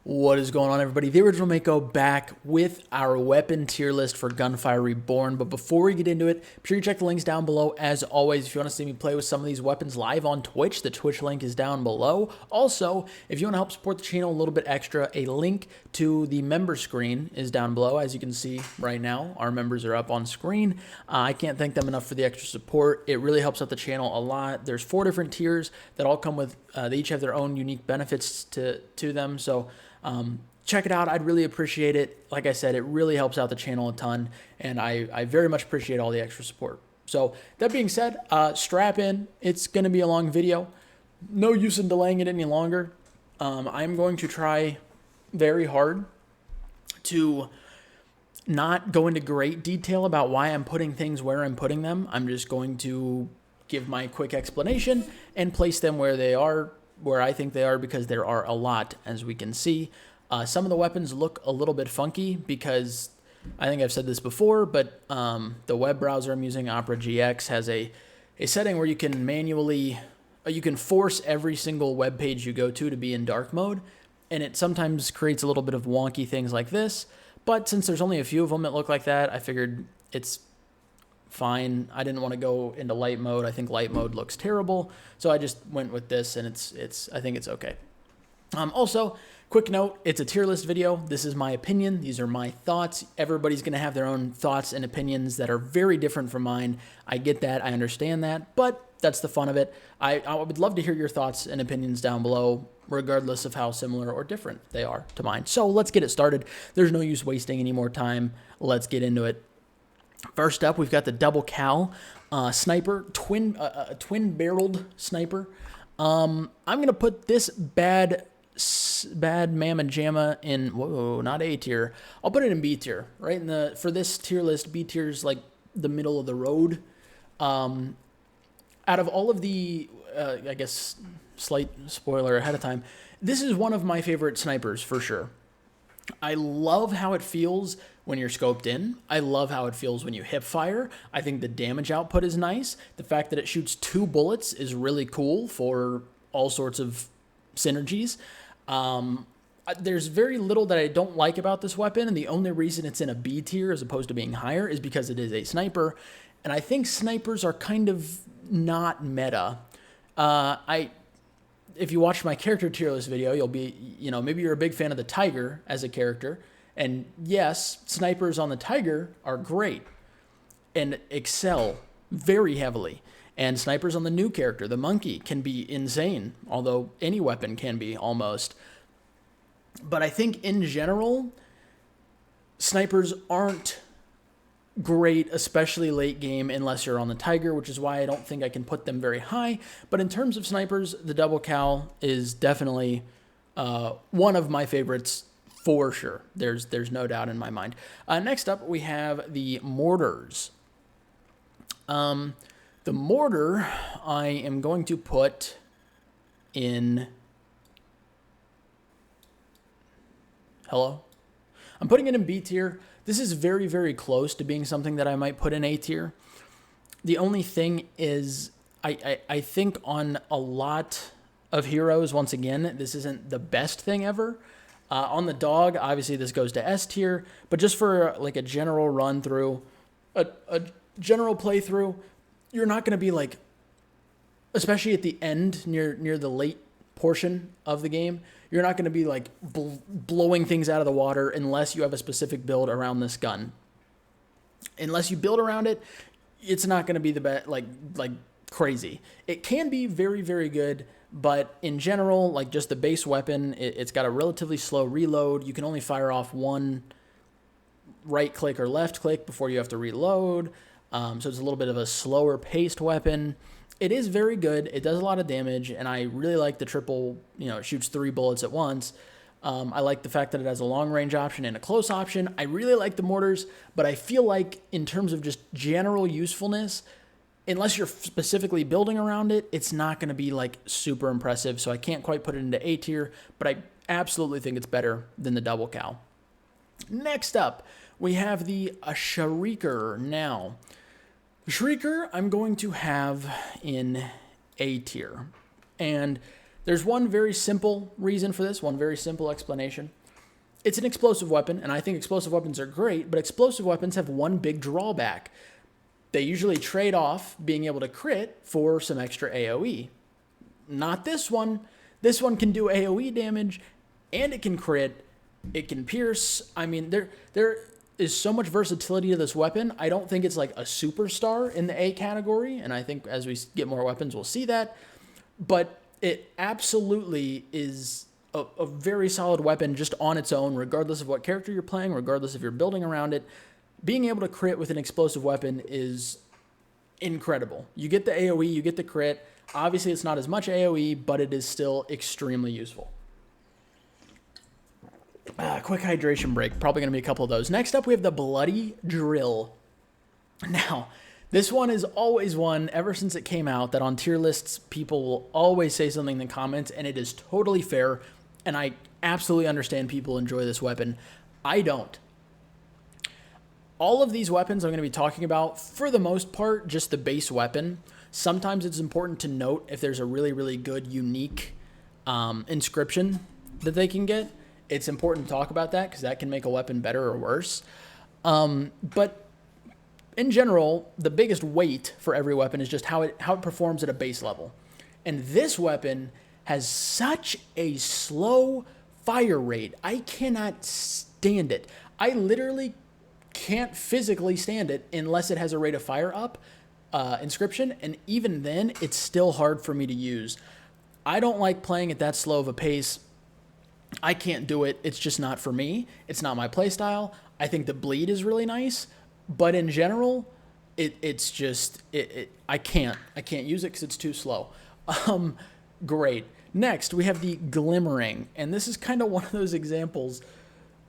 What is going on, everybody? The Original Mako back with our weapon tier list for Gunfire Reborn. But before we get into it, be sure you check the links down below. As always, if you want to see me play with some of these weapons live on Twitch, the Twitch link is down below. Also, if you want to help support the channel a little bit extra, a link to the member screen is down below. As you can see right now, our members are up on screen. I can't thank them enough for the extra support. It really helps out the channel a lot. There's 4 different tiers that all come with, they each have their own unique benefits to them. So check it out. I'd really appreciate it. Like I said, it really helps out the channel a ton, and I very much appreciate all the extra support. So that being said, strap in. It's going to be a long video. No use in delaying it any longer. I'm going to try very hard to not go into great detail about why I'm putting things where I'm putting them. I'm just going to give my quick explanation and place them where they are, where I think they are, because there are a lot, as we can see. Some of the weapons look a little bit funky because I think I've said this before, but the web browser I'm using, Opera GX, has a setting where you can manually, you can force every single web page you go to be in dark mode, and it sometimes creates a little bit of wonky things like this. But since there's only a few of them that look like that, I figured it's fine. I didn't want to go into light mode. I think light mode looks terrible, so I just went with this, and I think it's okay. Also, quick note, it's a tier list video. This is my opinion. These are my thoughts. Everybody's going to have their own thoughts and opinions that are very different from mine. I get that. I understand that, but that's the fun of it. I would love to hear your thoughts and opinions down below, regardless of how similar or different they are to mine. So let's get it started. There's no use wasting any more time. Let's get into it. First up, we've got the double cal sniper, twin-barreled sniper. I'm gonna put this bad mamma jamma in, whoa, not A tier. I'll put it in B tier, right in the, for this tier list. B tier is like the middle of the road. Out of all of the, I guess, slight spoiler ahead of time, this is one of my favorite snipers for sure. I love how it feels when you're scoped in. I love how it feels when you hip fire. I think the damage output is nice. The fact that it shoots 2 bullets is really cool for all sorts of synergies. There's very little that I don't like about this weapon, and the only reason it's in a B tier as opposed to being higher is because it is a sniper, and I think snipers are kind of not meta. If you watch my character tier list video, you'll be, maybe you're a big fan of the Tiger as a character. And yes, snipers on the Tiger are great and excel very heavily. And snipers on the new character, the Monkey, can be insane, although any weapon can be almost. But I think in general, snipers aren't great, especially late game, unless you're on the Tiger, which is why I don't think I can put them very high. But in terms of snipers, the double cal is definitely one of my favorites for sure. There's no doubt in my mind. Next up, we have the Mortars. The Mortar I am going to put in, hello? I'm putting it in B tier. This is very, very close to being something that I might put in A tier. The only thing is I think on a lot of heroes, once again, this isn't the best thing ever. On the dog, obviously this goes to S tier, but just for like a general run through, a general playthrough, you're not going to be like, especially at the end, near the late portion of the game, you're not going to be like blowing things out of the water unless you have a specific build around this gun. Unless you build around it, it's not going to be the best, like crazy. It can be very, very good, but in general, like just the base weapon, it's got a relatively slow reload. You can only fire off one right click or left click before you have to reload. So it's a little bit of a slower paced weapon. It is very good. It does a lot of damage, and I really like the triple, it shoots 3 bullets at once. I like the fact that it has a long range option and a close option. I really like the Mortars, but I feel like in terms of just general usefulness, unless you're specifically building around it, it's not going to be like super impressive. So I can't quite put it into A tier, but I absolutely think it's better than the double cal. Next up, we have the Shrieker. Now, Shrieker I'm going to have in A tier. And There's one very simple reason for this, one very simple explanation. It's an explosive weapon, and I think explosive weapons are great, but explosive weapons have one big drawback. They usually trade off being able to crit for some extra AoE. Not this one. This one can do AoE damage, and it can crit. It can pierce. I mean, there is so much versatility to this weapon. I don't think it's like a superstar in the A category, and I think as we get more weapons, we'll see that. But it absolutely is a very solid weapon just on its own, regardless of what character you're playing, regardless if you're building around it. Being able to crit with an explosive weapon is incredible. You get the AoE, you get the crit. Obviously, it's not as much AoE, but it is still extremely useful. Quick hydration break. Probably going to be a couple of those. Next up, we have the Bloody Drill. Now, this one is always one, ever since it came out, that on tier lists, people will always say something in the comments, and it is totally fair, and I absolutely understand people enjoy this weapon. I don't. All of these weapons I'm going to be talking about, for the most part, just the base weapon. Sometimes it's important to note if there's a really, really good, unique inscription that they can get. It's important to talk about that because that can make a weapon better or worse. But in general, the biggest weight for every weapon is just how it performs at a base level. And this weapon has such a slow fire rate. I cannot stand it. I literally can't physically stand it unless it has a rate of fire up inscription, and even then, it's still hard for me to use. I don't like playing at that slow of a pace. I can't do it. It's just not for me. It's not my playstyle. I think the bleed is really nice, but in general, it's just I can't use it because it's too slow. Great. Next, we have the Glimmering, and this is kind of one of those examples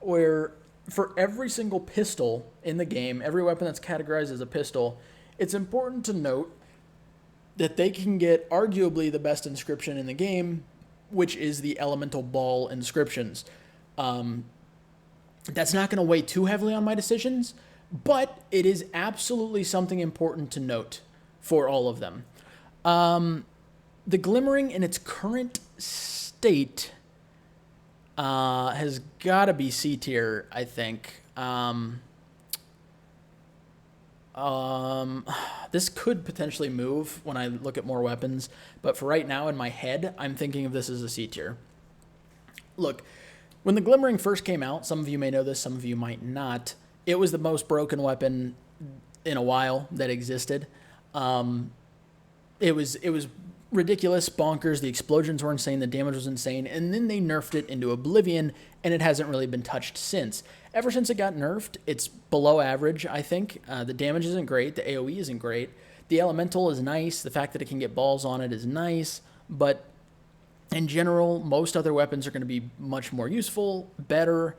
where for every single pistol in the game, every weapon that's categorized as a pistol, it's important to note that they can get arguably the best inscription in the game, which is the Elemental Ball inscriptions. That's not going to weigh too heavily on my decisions, but it is absolutely something important to note for all of them. The Glimmering in its current state has got to be C tier, I think. This could potentially move when I look at more weapons, but for right now in my head, I'm thinking of this as a C tier. Look, when the Glimmering first came out, some of you may know this, some of you might not, it was the most broken weapon in a while that existed. It was ridiculous, bonkers, the explosions were insane, the damage was insane, and then they nerfed it into oblivion, and it hasn't really been touched since. Ever since it got nerfed, it's below average, I think. The damage isn't great, the AoE isn't great, the elemental is nice, the fact that it can get balls on it is nice, but in general, most other weapons are going to be much more useful, better,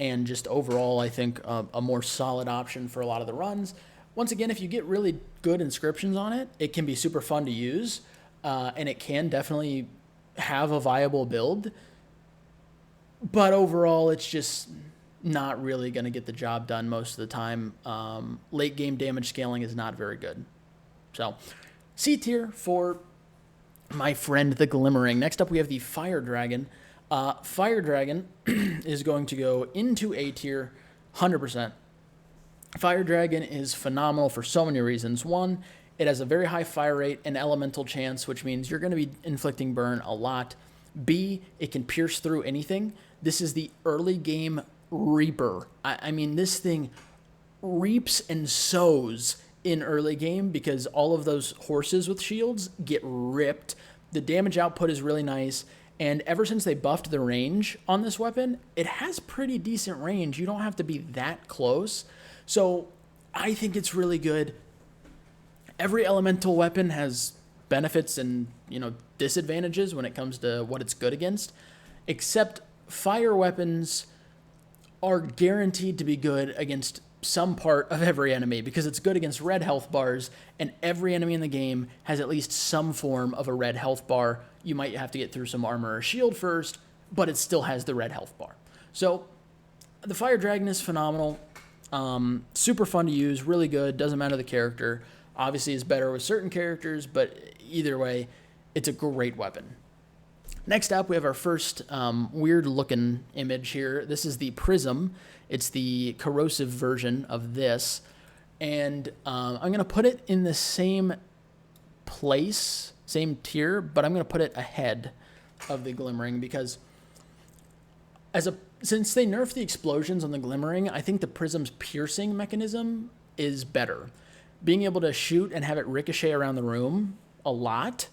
and just overall, I think, a more solid option for a lot of the runs. Once again, if you get really good inscriptions on it, it can be super fun to use, and it can definitely have a viable build, but overall, it's just not really going to get the job done most of the time. Late game damage scaling is not very good. So, C tier for my friend the Glimmering. Next up, we have the Fire Dragon. Fire Dragon is going to go into A tier 100%. Fire Dragon is phenomenal for so many reasons. One, it has a very high fire rate and elemental chance, which means you're going to be inflicting burn a lot. B, it can pierce through anything. This is the early game Reaper. I mean, this thing reaps and sows in early game because all of those horses with shields get ripped. The damage output is really nice. And ever since they buffed the range on this weapon, it has pretty decent range. You don't have to be that close. So I think it's really good. Every elemental weapon has benefits and, disadvantages when it comes to what it's good against, except fire weapons are guaranteed to be good against some part of every enemy because it's good against red health bars, and every enemy in the game has at least some form of a red health bar. You might have to get through some armor or shield first, but it still has the red health bar. So the Fire Dragon is phenomenal. Super fun to use, really good, doesn't matter the character. Obviously, it's better with certain characters, but either way, it's a great weapon. Next up, we have our first weird-looking image here. This is the Prism. It's the corrosive version of this. And I'm going to put it in the same place, same tier, but I'm going to put it ahead of the Glimmering because since they nerfed the explosions on the Glimmering, I think the Prism's piercing mechanism is better. Being able to shoot and have it ricochet around the room a lot,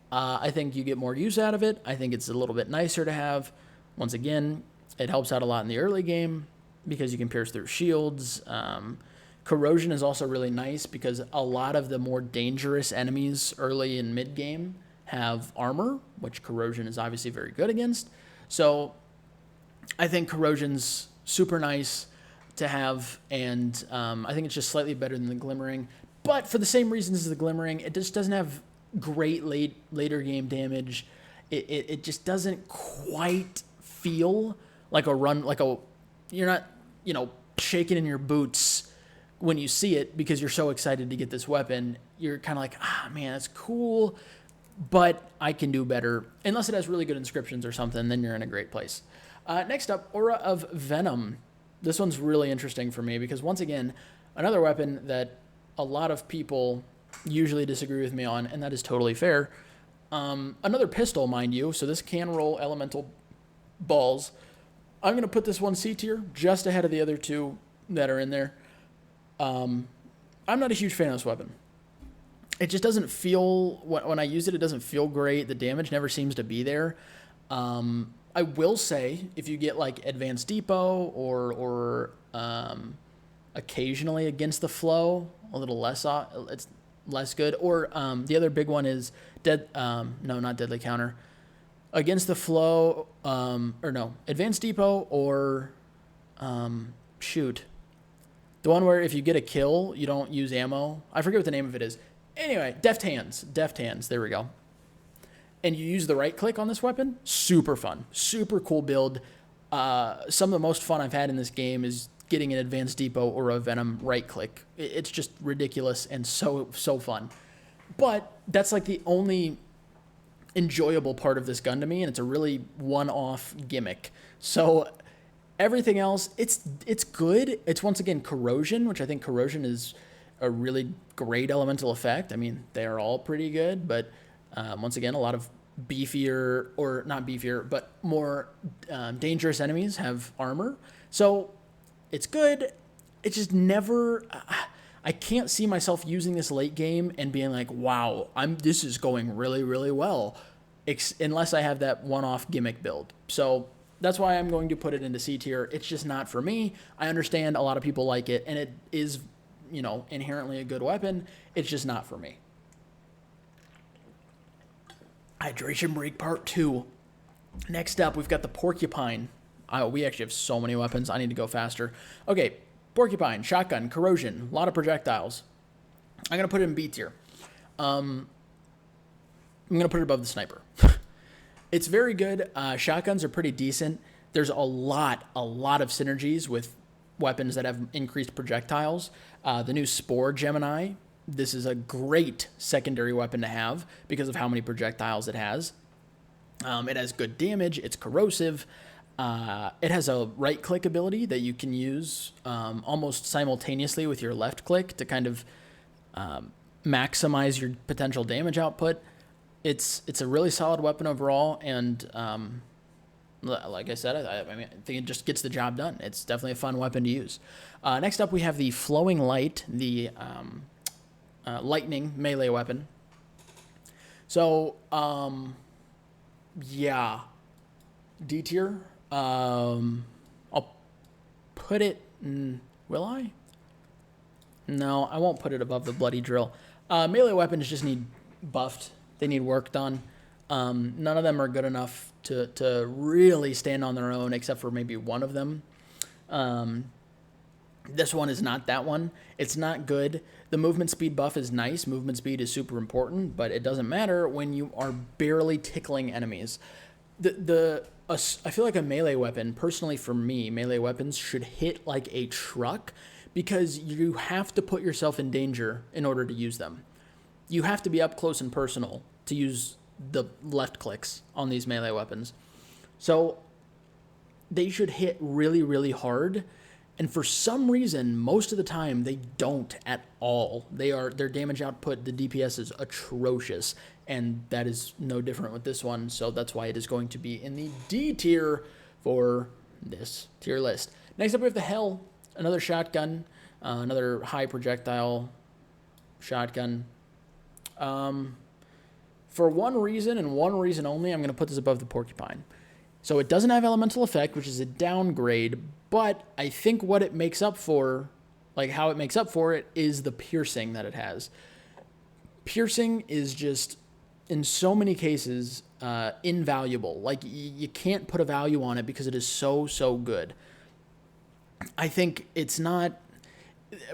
I think you get more use out of it. I think it's a little bit nicer to have. Once again, it helps out a lot in the early game because you can pierce through shields. Corrosion is also really nice because a lot of the more dangerous enemies early and mid game have armor, which corrosion is obviously very good against. So I think corrosion's super nice to have, and I think it's just slightly better than the Glimmering. But for the same reasons as the Glimmering, it just doesn't have great later game damage. It just doesn't quite feel like a run, you're not, shaking in your boots when you see it because you're so excited to get this weapon. You're kind of like, man, that's cool, but I can do better. Unless it has really good inscriptions or something, then you're in a great place. Next up, Aura of Venom. This one's really interesting for me because, once again, another weapon that a lot of people usually disagree with me on, and that is totally fair. Another pistol, mind you, so this can roll elemental balls. I'm going to put this one C tier, just ahead of the other two that are in there. I'm not a huge fan of this weapon. It just doesn't feel, when I use it, it doesn't feel great. The damage never seems to be there. I will say, if you get like Advanced Depot or occasionally Against the Flow, a little less, it's less good. Or the other big one is not Deadly Counter. Against the Flow, Advanced Depot or the one where if you get a kill, you don't use ammo. I forget what the name of it is. Anyway, Deft Hands, there we go. And you use the right click on this weapon, super fun, super cool build. Some of the most fun I've had in this game is getting an Advanced Depot or a Venom right click. It's just ridiculous and so fun. But that's like the only enjoyable part of this gun to me, and it's a really one-off gimmick. So everything else, it's good. It's once again corrosion, which I think corrosion is a really great elemental effect. I mean, they are all pretty good, but once again, a lot of beefier, or not beefier, but more dangerous enemies have armor. So it's good. It's just never, I can't see myself using this late game and being like, wow, this is going really, really well, unless I have that one-off gimmick build. So that's why I'm going to put it into C tier. It's just not for me. I understand a lot of people like it, and it is, inherently a good weapon. It's just not for me. Hydration Break Part 2. Next up, we've got the Porcupine. We actually have so many weapons. I need to go faster. Okay, Porcupine, Shotgun, Corrosion, a lot of projectiles. I'm going to put it in B tier. I'm going to put it above the Sniper. It's very good. Shotguns are pretty decent. There's a lot of synergies with weapons that have increased projectiles. The new Spore Gemini, this is a great secondary weapon to have because of how many projectiles it has. It has good damage. It's corrosive. It has a right-click ability that you can use almost simultaneously with your left click to kind of maximize your potential damage output. It's a really solid weapon overall, and like I said, I think it just gets the job done. It's definitely a fun weapon to use. Next up, we have the Flowing Light, the lightning melee weapon. So, yeah, D tier. I'll put it in, will I? No, I won't put it above the Bloody Drill. Melee weapons just need buffed. They need work done. None of them are good enough to really stand on their own, except for maybe one of them. This one is not that one. It's not good. The movement speed buff is nice. Movement speed is super important, but it doesn't matter when you are barely tickling enemies. I feel like a melee weapon, personally for me, melee weapons should hit like a truck because you have to put yourself in danger in order to use them. You have to be up close and personal to use the left clicks on these melee weapons. So they should hit really, really hard. And for some reason, most of the time, they don't at all. Their damage output, the DPS is atrocious. And that is no different with this one. So that's why it is going to be in the D tier for this tier list. Next up, we have the Hell, another shotgun, another high projectile shotgun. For one reason and one reason only, I'm going to put this above the Porcupine. So it doesn't have elemental effect, which is a downgrade, but I think what it makes up for, like how it makes up for it, is the piercing that it has. Piercing is just, in so many cases, invaluable. Like, you can't put a value on it because it is so, so good. I think it's not...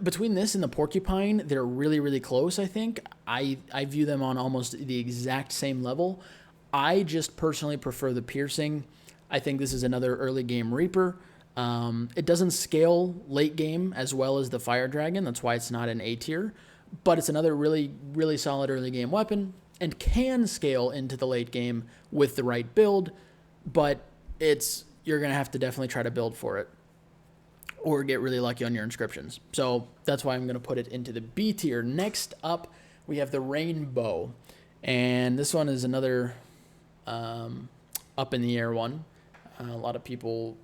Between this and the Porcupine, they're really, really close, I think. I view them on almost the exact same level. I just personally prefer the piercing. I think this is another early game Reaper. It doesn't scale late game as well as the Fire Dragon. That's why it's not an A tier. But it's another really, really solid early game weapon and can scale into the late game with the right build. But you're going to have to definitely try to build for it or get really lucky on your inscriptions. So that's why I'm going to put it into the B tier. Next up, we have the Rainbow. And this one is another up in the air one. A lot of people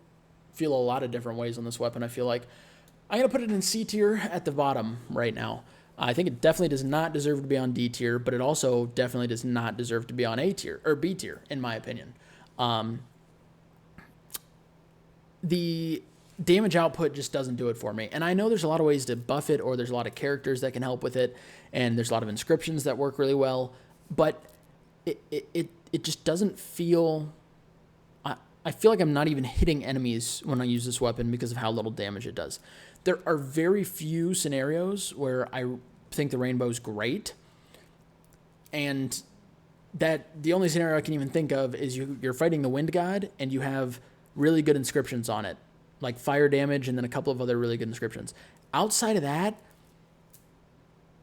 feel a lot of different ways on this weapon. I feel like I'm going to put it in C tier at the bottom right now. I think it definitely does not deserve to be on D tier, but it also definitely does not deserve to be on A tier or B tier, in my opinion. The damage output just doesn't do it for me. And I know there's a lot of ways to buff it, or there's a lot of characters that can help with it, and there's a lot of inscriptions that work really well, but it just doesn't feel... I feel like I'm not even hitting enemies when I use this weapon because of how little damage it does. There are very few scenarios where I think the Rainbow's great, and that the only scenario I can even think of is you're fighting the Wind God, and you have really good inscriptions on it, like fire damage and then a couple of other really good inscriptions. Outside of that,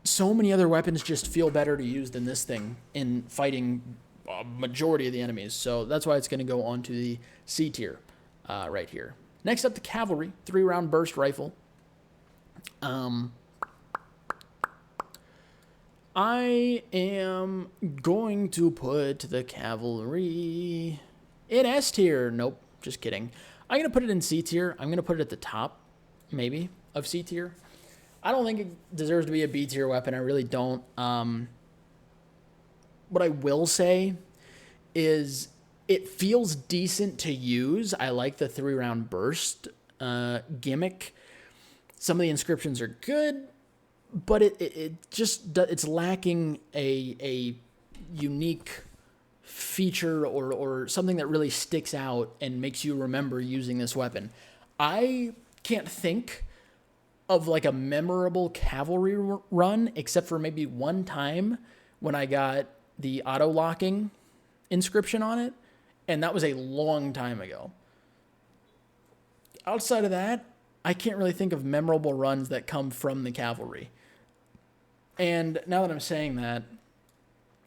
so many other weapons just feel better to use than this thing in fighting a majority of the enemies. So that's why it's going to go on to the C tier right here. Next up, the Cavalry 3-round burst rifle. I am going to put the Cavalry in S tier. Nope, just kidding. I'm going to put it in C tier. I'm going to put it at the top, maybe, of C tier. I don't think it deserves to be a B tier weapon. I really don't. What I will say is it feels decent to use. I like the 3-round burst gimmick. Some of the inscriptions are good, but it's lacking a unique feature or something that really sticks out and makes you remember using this weapon. I can't think of like a memorable Cavalry run except for maybe one time when I got the auto-locking inscription on it, and that was a long time ago. Outside of that, I can't really think of memorable runs that come from the Cavalry. And now that I'm saying that,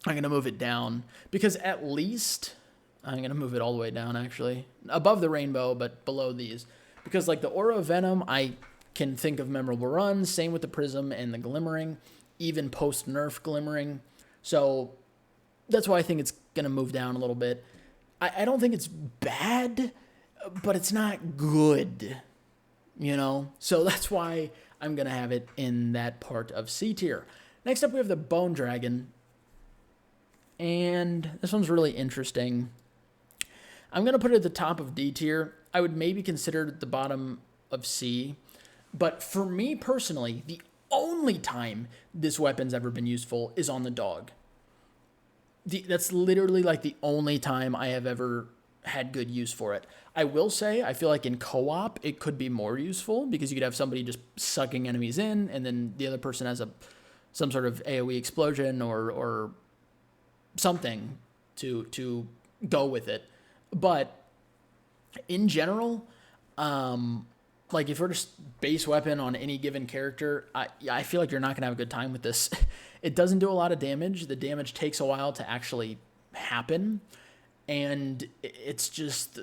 I'm going to move it down, because at least, I'm going to move it all the way down, actually, above the Rainbow, but below these, because like the Aura of Venom, I can think of memorable runs, same with the Prism and the Glimmering, even post-nerf Glimmering. So that's why I think it's going to move down a little bit. I don't think it's bad, but it's not good, you know? So that's why I'm going to have it in that part of C tier. Next up, we have the Bone Dragon. And this one's really interesting. I'm going to put it at the top of D tier. I would maybe consider it at the bottom of C. But for me personally, the only time this weapon's ever been useful is on the dog. That's literally like the only time I have ever had good use for it. I will say, I feel like in co-op, it could be more useful because you could have somebody just sucking enemies in, and then the other person has some sort of AoE explosion or something to go with it. But in general, like if you're just base weapon on any given character, I feel like you're not going to have a good time with this. It doesn't do a lot of damage. The damage takes a while to actually happen, and it's just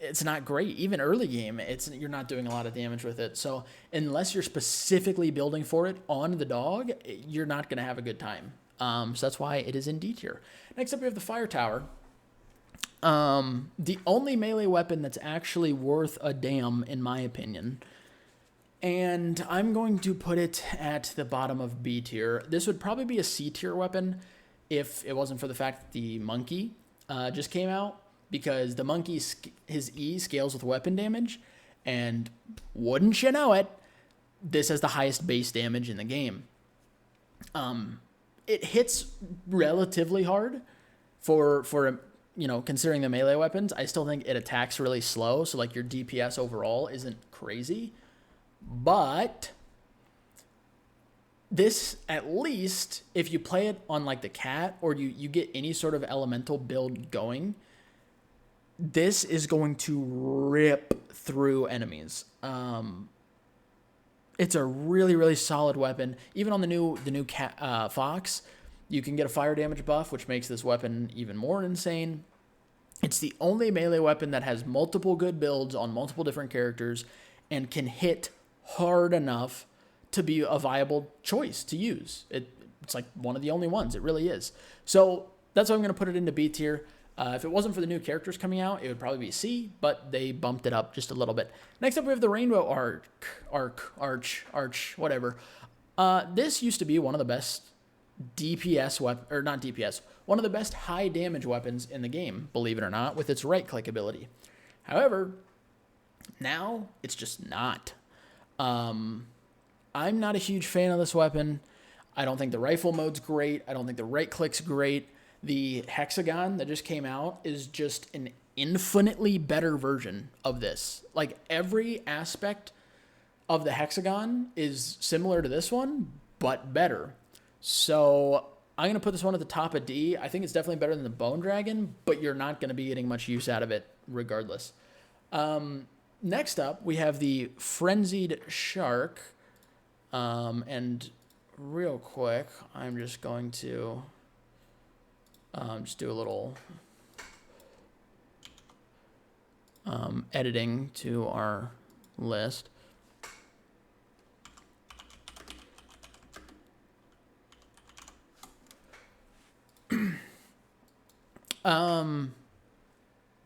it's not great. Even early game, you're not doing a lot of damage with it. So unless you're specifically building for it on the dog, you're not going to have a good time. So that's why it is in D tier. Next up, we have the Fire Tower. The only melee weapon that's actually worth a damn, in my opinion. And I'm going to put it at the bottom of B tier. This would probably be a C tier weapon if it wasn't for the fact that the monkey just came out. Because the monkey, his E scales with weapon damage. And wouldn't you know it, this has the highest base damage in the game. It hits relatively hard for considering the melee weapons. I still think it attacks really slow, so like your DPS overall isn't crazy. But this, at least, if you play it on like the cat or you get any sort of elemental build going, this is going to rip through enemies. It's a really, really solid weapon. Even on the new Fox, you can get a fire damage buff, which makes this weapon even more insane. It's the only melee weapon that has multiple good builds on multiple different characters and can hit hard enough to be a viable choice to use. It's like one of the only ones. It really is. So that's why I'm going to put it into B tier. If it wasn't for the new characters coming out, it would probably be C, but they bumped it up just a little bit. Next up, we have the Rainbow Arch, whatever. This used to be one of the best DPS or not DPS, one of the best high damage weapons in the game, believe it or not, with its right-click ability. However, now it's just not. I'm not a huge fan of this weapon. I don't think the rifle mode's great. I don't think the right-click's great. The hexagon that just came out is just an infinitely better version of this. Like, every aspect of the hexagon is similar to this one, but better. So I'm going to put this one at the top of D. I think it's definitely better than the Bone Dragon, but you're not going to be getting much use out of it regardless. Next up, we have the Frenzied Shark. And real quick, I'm just going to just do a little editing to our list. I'm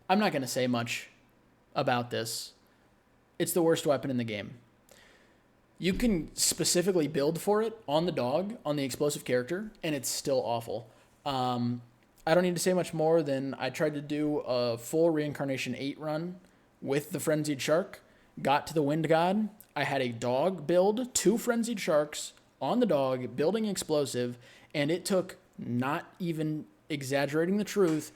not going to say much about this. It's the worst weapon in the game. You can specifically build for it on the dog, on the explosive character, and it's still awful. I don't need to say much more than I tried to do a full Reincarnation 8 run with the Frenzied Shark, got to the Wind God. I had a dog build 2 Frenzied Sharks on the dog, building explosive, and it took, not even exaggerating the truth,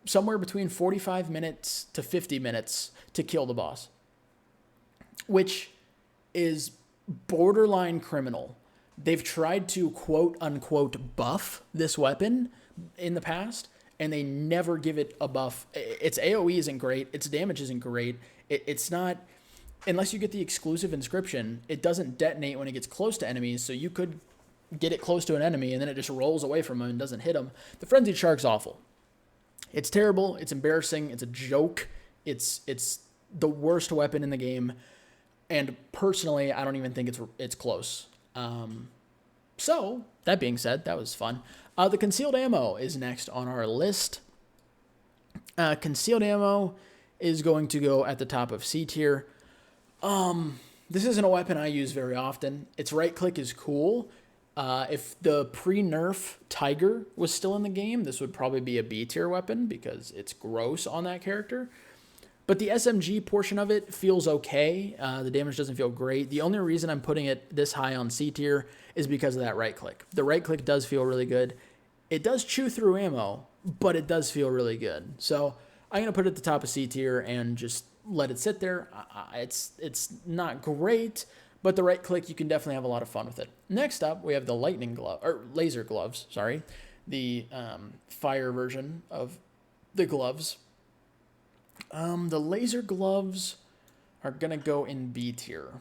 somewhere between 45 minutes to 50 minutes to kill the boss, which is borderline criminal. They've tried to quote unquote buff this weapon in the past, and they never give it a buff. Its AoE isn't great. Its damage isn't great. It's not, unless you get the exclusive inscription, it doesn't detonate when it gets close to enemies, so you could get it close to an enemy, and then it just rolls away from them and doesn't hit them. The Frenzied Shark's awful. It's terrible. It's embarrassing. It's a joke. It's the worst weapon in the game. And personally, I don't even think it's close. So, that being said, that was fun. The Concealed Ammo is next on our list. Concealed Ammo is going to go at the top of C tier. This isn't a weapon I use very often. Its right click is cool. If the pre-nerf Tiger was still in the game, this would probably be a B tier weapon because it's gross on that character. But the SMG portion of it feels okay. The damage doesn't feel great. The only reason I'm putting it this high on C tier is because of that right click. The right click does feel really good. It does chew through ammo, but it does feel really good. So I'm going to put it at the top of C tier and just let it sit there. It's not great, but the right click, you can definitely have a lot of fun with it. Next up, we have the lightning glove, or laser gloves, sorry. The fire version of the gloves. The laser gloves are going to go in B tier.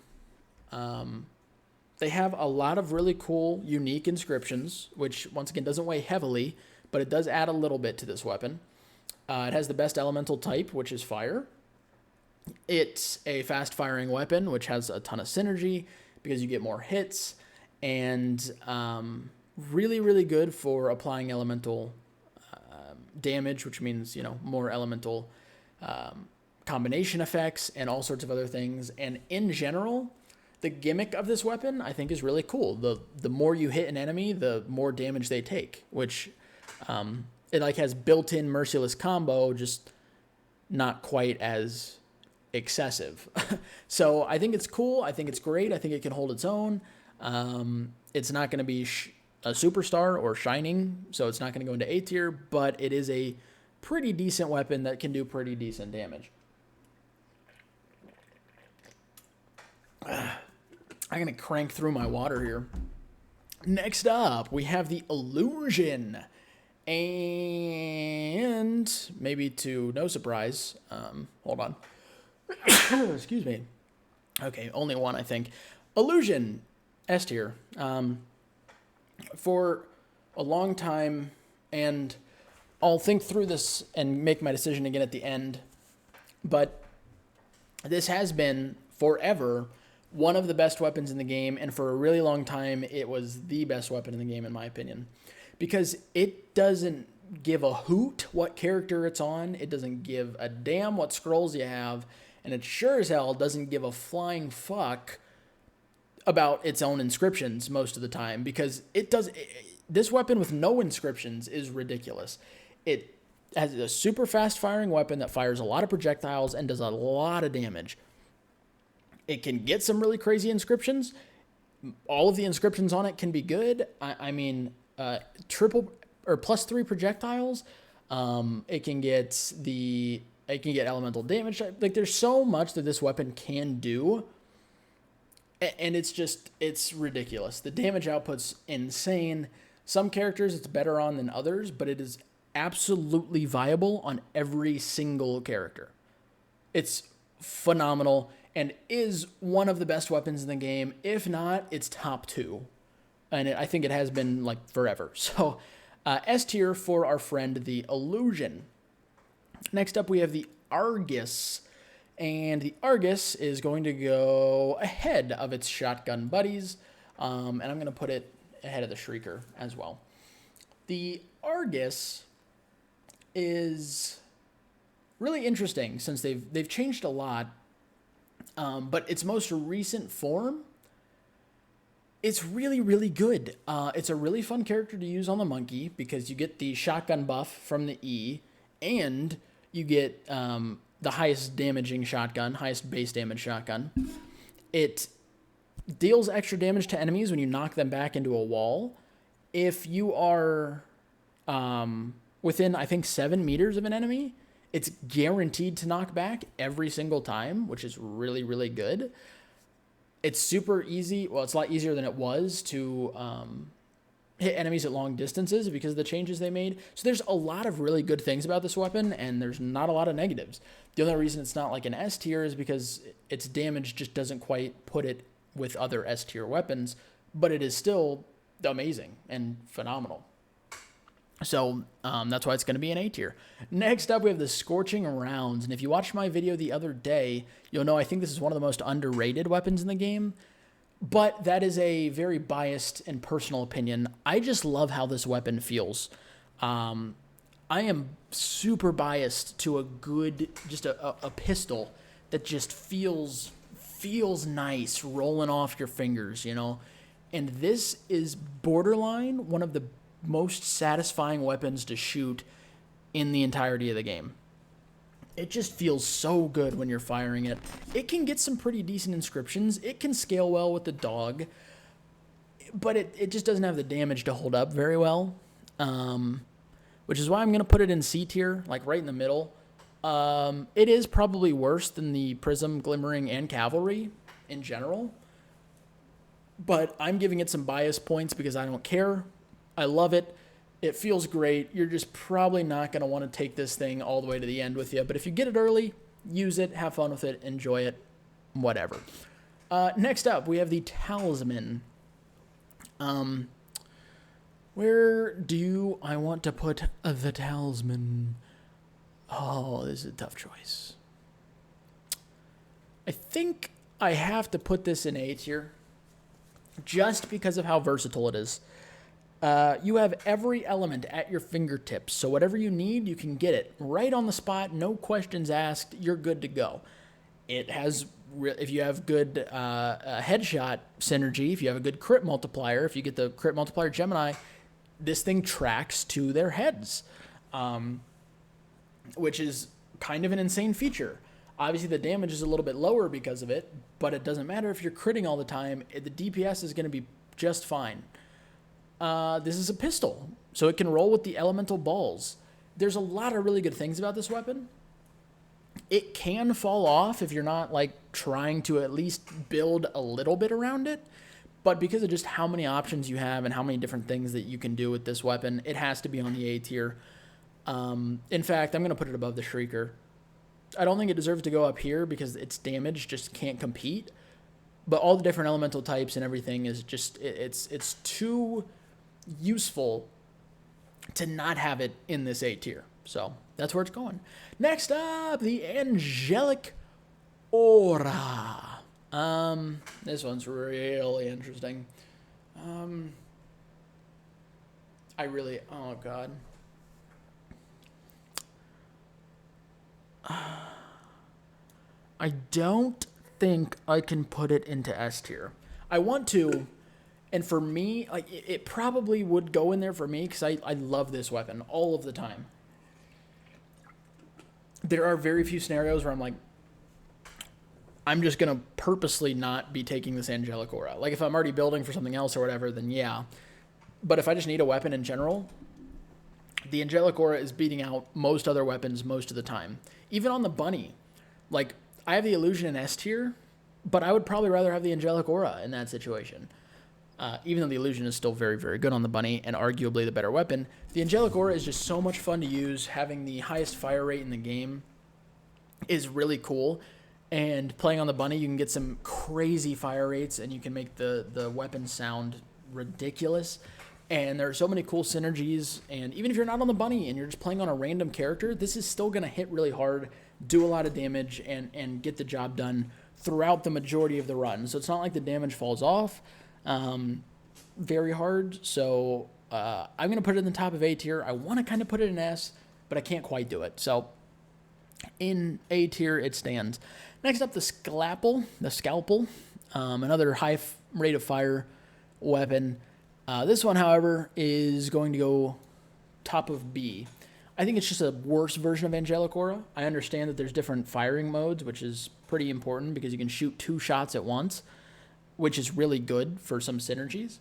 They have a lot of really cool, unique inscriptions, which once again doesn't weigh heavily, but it does add a little bit to this weapon. It has the best elemental type, which is fire. It's a fast-firing weapon, which has a ton of synergy because you get more hits, and really, really good for applying elemental damage, which means, you know, more elemental combination effects and all sorts of other things. And in general, the gimmick of this weapon, I think, is really cool. The more you hit an enemy, the more damage they take, which it like has built-in merciless combo, just not quite as excessive. So I think it's cool. I think it's great. I think it can hold its own. It's not going to be a superstar or shining, so it's not going to go into A tier, but it is a pretty decent weapon that can do pretty decent damage. I'm going to crank through my water here. Next up, we have the Illusion. And maybe to no surprise, hold on. Excuse me. Okay, only one, I think. Illusion, S tier. For a long time, and I'll think through this and make my decision again at the end, but this has been forever one of the best weapons in the game, and for a really long time, it was the best weapon in the game, in my opinion, because it doesn't give a hoot what character it's on, it doesn't give a damn what scrolls you have, and it sure as hell doesn't give a flying fuck about its own inscriptions most of the time, because this weapon with no inscriptions is ridiculous. It has a super fast firing weapon that fires a lot of projectiles and does a lot of damage. It can get some really crazy inscriptions. All of the inscriptions on it can be good. I mean, triple or +3 projectiles. It can get elemental damage. Like, there's so much that this weapon can do, and it's ridiculous. The damage output's insane. Some characters it's better on than others, but it is absolutely viable on every single character. It's phenomenal and is one of the best weapons in the game. If not, it's top 2. And I think it has been like forever. So S tier for our friend the Illusion. Next up we have the Argus. And the Argus is going to go ahead of its shotgun buddies. And I'm going to put it ahead of the Shrieker as well. The Argus is really interesting since they've changed a lot. But its most recent form, it's really, really good. It's a really fun character to use on the monkey because you get the shotgun buff from the E, and you get the highest damaging shotgun, highest base damage shotgun. It deals extra damage to enemies when you knock them back into a wall. If you are within, I think, 7 meters of an enemy, it's guaranteed to knock back every single time, which is really, really good. It's super easy. Well, it's a lot easier than it was to hit enemies at long distances because of the changes they made. So there's a lot of really good things about this weapon, and there's not a lot of negatives. The only reason it's not like an S tier is because its damage just doesn't quite put it with other S tier weapons, but it is still amazing and phenomenal. So that's why it's going to be an A tier. Next up, we have the Scorching Rounds. And if you watched my video the other day, you'll know I think this is one of the most underrated weapons in the game. But that is a very biased and personal opinion. I just love how this weapon feels. I am super biased to a good, just a pistol that just feels nice rolling off your fingers, you know. And this is borderline one of the most satisfying weapons to shoot in the entirety of the game. It just feels so good when you're firing it. It can get some pretty decent inscriptions. It can scale well with the dog, but it just doesn't have the damage to hold up very well, which is why I'm going to put it in C tier, like right in the middle. It is probably worse than the Prism, Glimmering, and Cavalry in general, but I'm giving it some bias points because I don't care. I love it. It feels great. You're just probably not going to want to take this thing all the way to the end with you. But if you get it early, use it, have fun with it, enjoy it, whatever. Next up, we have the Talisman. Where do I want to put the Talisman? Oh, this is a tough choice. I think I have to put this in A tier just because of how versatile it is. You have every element at your fingertips, so whatever you need, you can get it right on the spot, no questions asked, you're good to go. It has, if you have good headshot synergy, if you have a good crit multiplier, if you get the crit multiplier Gemini, this thing tracks to their heads, which is kind of an insane feature. Obviously, the damage is a little bit lower because of it, but it doesn't matter if you're critting all the time. The DPS is going to be just fine. This is a pistol, so it can roll with the elemental balls. There's a lot of really good things about this weapon. It can fall off if you're not like trying to at least build a little bit around it, but because of just how many options you have and how many different things that you can do with this weapon, it has to be on the A tier. In fact, I'm going to put it above the Shrieker. I don't think it deserves to go up here because its damage just can't compete, but all the different elemental types and everything is just, it's too useful to not have it in this A tier. So that's where it's going. Next up, the Angelic Aura. This one's really interesting. Oh God. I don't think I can put it into S tier. I want to, and for me, like it probably would go in there for me because I love this weapon all of the time. There are very few scenarios where I'm like, I'm just going to purposely not be taking this Angelic Aura. Like if I'm already building for something else or whatever, then yeah. But if I just need a weapon in general, the Angelic Aura is beating out most other weapons most of the time. Even on the bunny. Like, I have the Illusion in S tier, but I would probably rather have the Angelic Aura in that situation. Even though the Illusion is still very, very good on the bunny and arguably the better weapon, the Angelic Aura is just so much fun to use. Having the highest fire rate in the game is really cool. And playing on the bunny, you can get some crazy fire rates and you can make the weapon sound ridiculous. And there are so many cool synergies. And even if you're not on the bunny and you're just playing on a random character, this is still going to hit really hard, do a lot of damage, and get the job done throughout the majority of the run. So it's not like the damage falls off very hard. So I'm going to put it in the top of A tier. I want to kind of put it in S, but I can't quite do it. So in A tier, it stands. Next up, the Sklapple, another high rate of fire weapon. This one, however, is going to go top of B. I think it's just a worse version of Angelic Aura. I understand that there's different firing modes, which is pretty important because you can shoot 2 shots at once, which is really good for some synergies.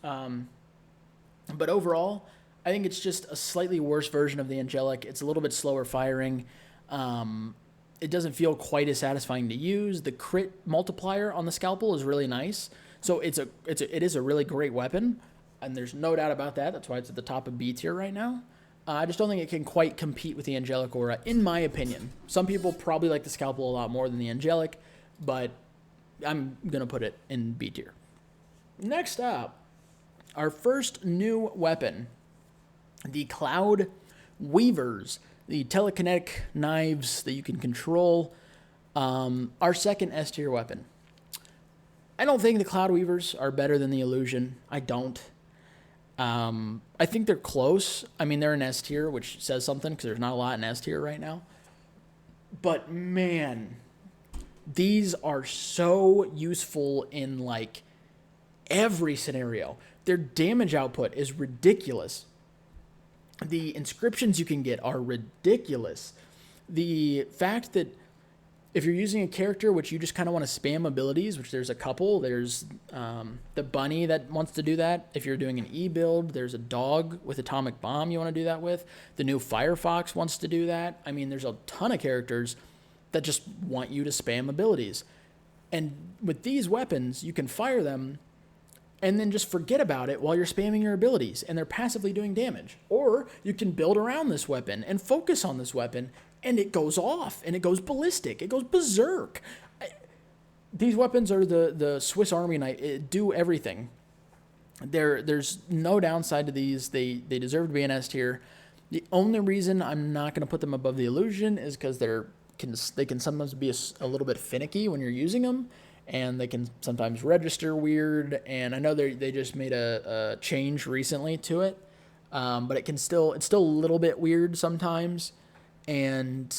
But overall, I think it's just a slightly worse version of the Angelic. It's a little bit slower firing. It doesn't feel quite as satisfying to use. The crit multiplier on the Sklapple is really nice. So it is a really great weapon, and there's no doubt about that. That's why it's at the top of B tier right now. I just don't think it can quite compete with the Angelic Aura, in my opinion. Some people probably like the Sklapple a lot more than the Angelic, but I'm going to put it in B tier. Next up, our first new weapon, the Cloud Weavers, the telekinetic knives that you can control, our second S tier weapon. I don't think the Cloud Weavers are better than the Illusion. I don't. I think they're close. I mean, they're in S tier, which says something because there's not a lot in S tier right now. But man, these are so useful in like every scenario. Their damage output is ridiculous. The inscriptions you can get are ridiculous. The fact that if you're using a character which you just kind of want to spam abilities, which there's a couple, there's the bunny that wants to do that. If you're doing an E build, there's a dog with atomic bomb you want to do that with. The new Firefox wants to do that. I mean, there's a ton of characters that just want you to spam abilities. And with these weapons, you can fire them and then just forget about it while you're spamming your abilities, and they're passively doing damage. Or you can build around this weapon and focus on this weapon, and it goes off, and it goes ballistic, it goes berserk. These weapons are the Swiss Army knife, do everything. There's no downside to these. They deserve to be an S tier. The only reason I'm not going to put them above the illusion is because they can sometimes be a little bit finicky when you're using them, and they can sometimes register weird. And I know they just made a change recently to it, but it's still a little bit weird sometimes. And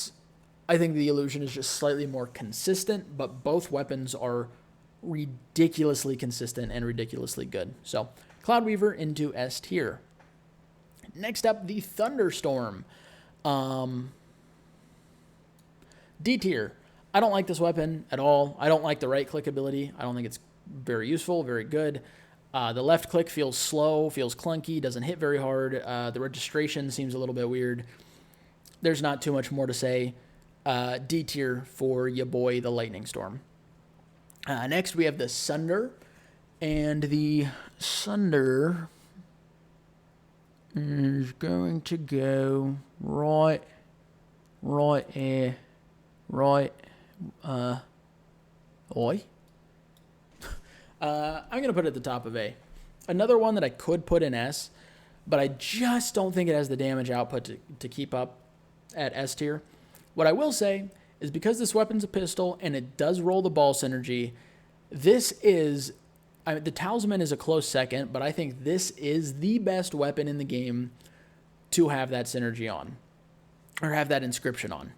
I think the illusion is just slightly more consistent, but both weapons are ridiculously consistent and ridiculously good. So Cloudweaver into S tier. Next up, the Thunderstorm. D tier. I don't like this weapon at all. I don't like the right click ability. I don't think it's very useful, very good. The left click feels slow, feels clunky, doesn't hit very hard. The registration seems a little bit weird. There's not too much more to say. D tier for ya boy, the Lightning Storm. Next, we have the Sunder. And the Sunder is going to go right, oi. I'm going to put it at the top of A. Another one that I could put in S, but I just don't think it has the damage output to keep up at S tier. What I will say is because this weapon's a pistol and it does roll the ball synergy, the Talisman is a close second, but I think this is the best weapon in the game to have that synergy on, or have that inscription on.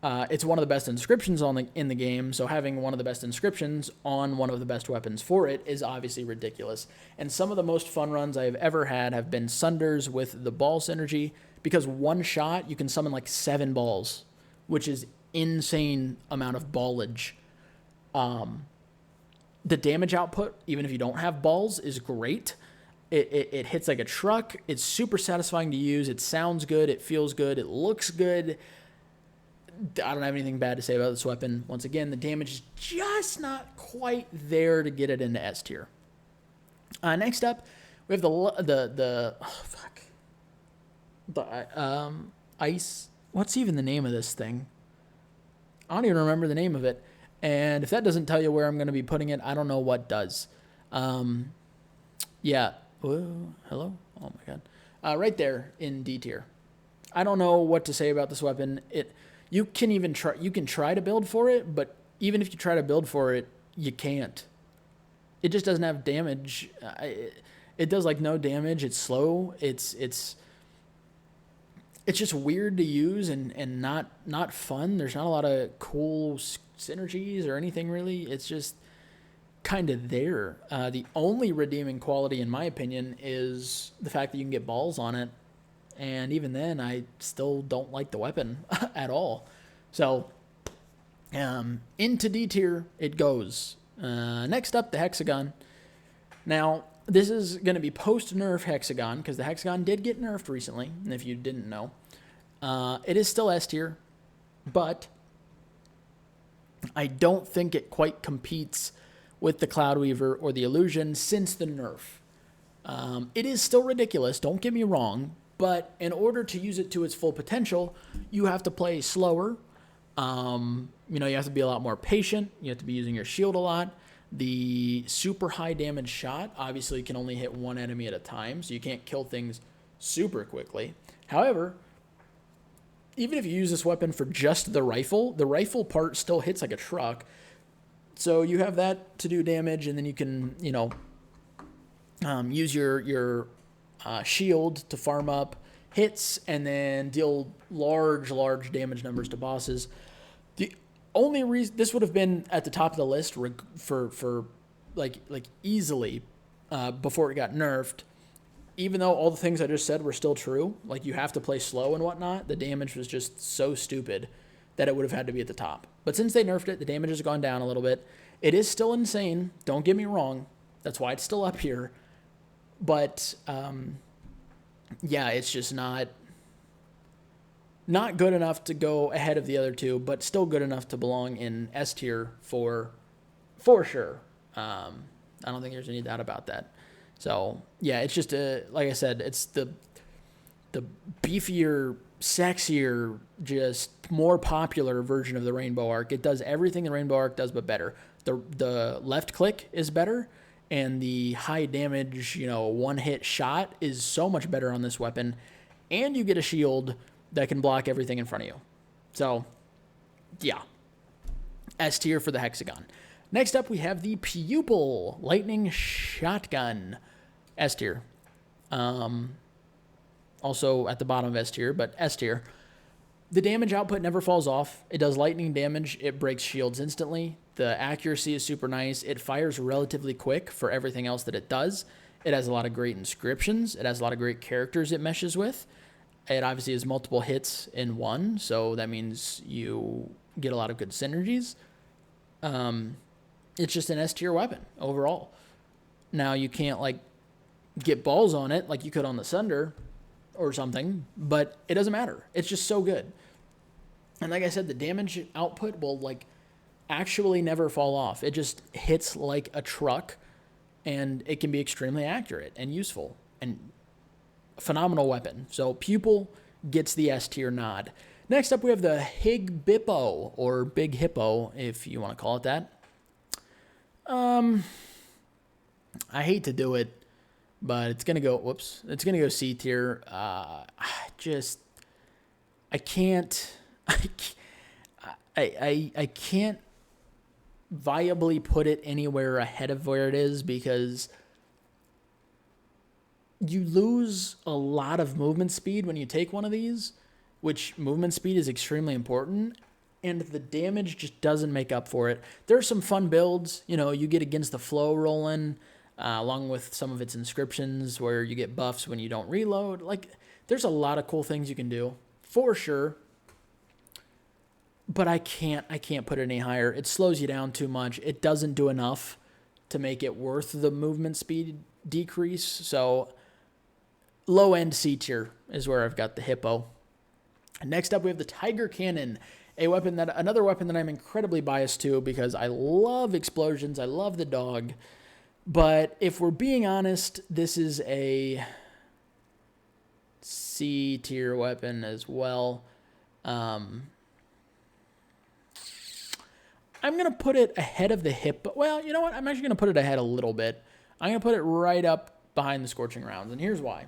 It's one of the best inscriptions in the game, so having one of the best inscriptions on one of the best weapons for it is obviously ridiculous. And some of the most fun runs I've ever had have been Sunders with the ball synergy, because one shot you can summon like 7 balls, which is insane amount of ballage. The damage output, even if you don't have balls, is great. It hits like a truck. It's super satisfying to use. It sounds good. It feels good. It looks good. I don't have anything bad to say about this weapon. Once again, the damage is just not quite there to get it into S tier. Next up, we have the ice. What's even the name of this thing? I don't even remember the name of it. And if that doesn't tell you where I'm going to be putting it, I don't know what does. Yeah. Whoa, hello? Oh my god. Right there in D tier. I don't know what to say about this weapon. You can try to build for it, but even if you try to build for it, you can't. It just doesn't have damage. It does like no damage. It's slow. It's just weird to use and not fun. There's not a lot of cool synergies or anything really. It's just kind of there. The only redeeming quality, in my opinion, is the fact that you can get balls on it. And even then, I still don't like the weapon at all. So, into D tier it goes. Next up, the Hexagon. Now, this is going to be post-nerf Hexagon, because the Hexagon did get nerfed recently, and if you didn't know. It is still S tier, but I don't think it quite competes with the Cloudweaver or the Illusion since the nerf. It is still ridiculous, don't get me wrong, but in order to use it to its full potential, you have to play slower. You have to be a lot more patient. You have to be using your shield a lot. The super high damage shot obviously can only hit one enemy at a time, so you can't kill things super quickly. However, even if you use this weapon for just the rifle part still hits like a truck. So you have that to do damage, and then you can, use your shield to farm up hits and then deal large damage numbers to bosses. The only reason this would have been at the top of the list for easily before it got nerfed, even though all the things I just said were still true, like you have to play slow and whatnot, the damage was just so stupid that it would have had to be at the top. But since they nerfed it, the damage has gone down a little bit. It is still insane, don't get me wrong. That's why it's still up here. But, it's just not good enough to go ahead of the other two, but still good enough to belong in S tier for sure. I don't think there's any doubt about that. So, yeah, it's just, like I said, it's the beefier, sexier, just more popular version of the Rainbow Arc. It does everything the Rainbow Arc does, but better. The left click is better, and the high damage, you know, one-hit shot is so much better on this weapon, and you get a shield that can block everything in front of you. So, yeah. S tier for the Hexagon. Next up, we have the Pupil Lightning Shotgun. S tier. Also at the bottom of S tier, but S tier. The damage output never falls off. It does lightning damage. It breaks shields instantly. The accuracy is super nice. It fires relatively quick for everything else that it does. It has a lot of great inscriptions. It has a lot of great characters it meshes with. It obviously has multiple hits in one, so that means you get a lot of good synergies. It's just an S tier weapon overall. Now you can't like get balls on it like you could on the Sunder or something, but it doesn't matter. It's just so good. And like I said, the damage output will like actually never fall off. It just hits like a truck, and it can be extremely accurate and useful and a phenomenal weapon. So Pupil gets the S tier nod. Next up, we have the Higbippo, or Big Hippo, if you want to call it that. I hate to do it, but it's gonna go. Whoops, it's gonna go C tier. I can't. I can't viably put it anywhere ahead of where it is because you lose a lot of movement speed when you take one of these, which movement speed is extremely important, and the damage just doesn't make up for it. There are some fun builds. You know, you get Against the Flow rolling, along with some of its inscriptions where you get buffs when you don't reload. Like, there's a lot of cool things you can do, for sure. But I can't put it any higher. It slows you down too much. It doesn't do enough to make it worth the movement speed decrease. So low end C tier is where I've got the Hippo. Next up, we have the Tiger Cannon, another weapon that I'm incredibly biased to because I love explosions. I love the dog. But if we're being honest, this is a C tier weapon as well. I'm going to put it ahead of the Hippo. Well, you know what? I'm actually going to put it ahead a little bit. I'm going to put it right up behind the Scorching Rounds, and here's why.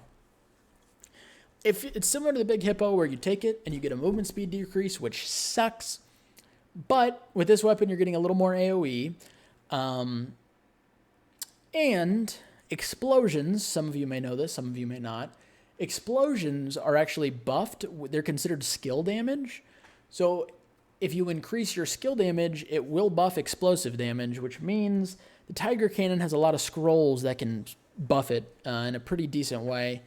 If it's similar to the Big Hippo where you take it and you get a movement speed decrease, which sucks, but with this weapon you're getting a little more AoE, and explosions, some of you may know this, some of you may not, explosions are actually buffed. They're considered skill damage. So if you increase your skill damage, it will buff explosive damage, which means the Tiger Cannon has a lot of scrolls that can buff it in a pretty decent way.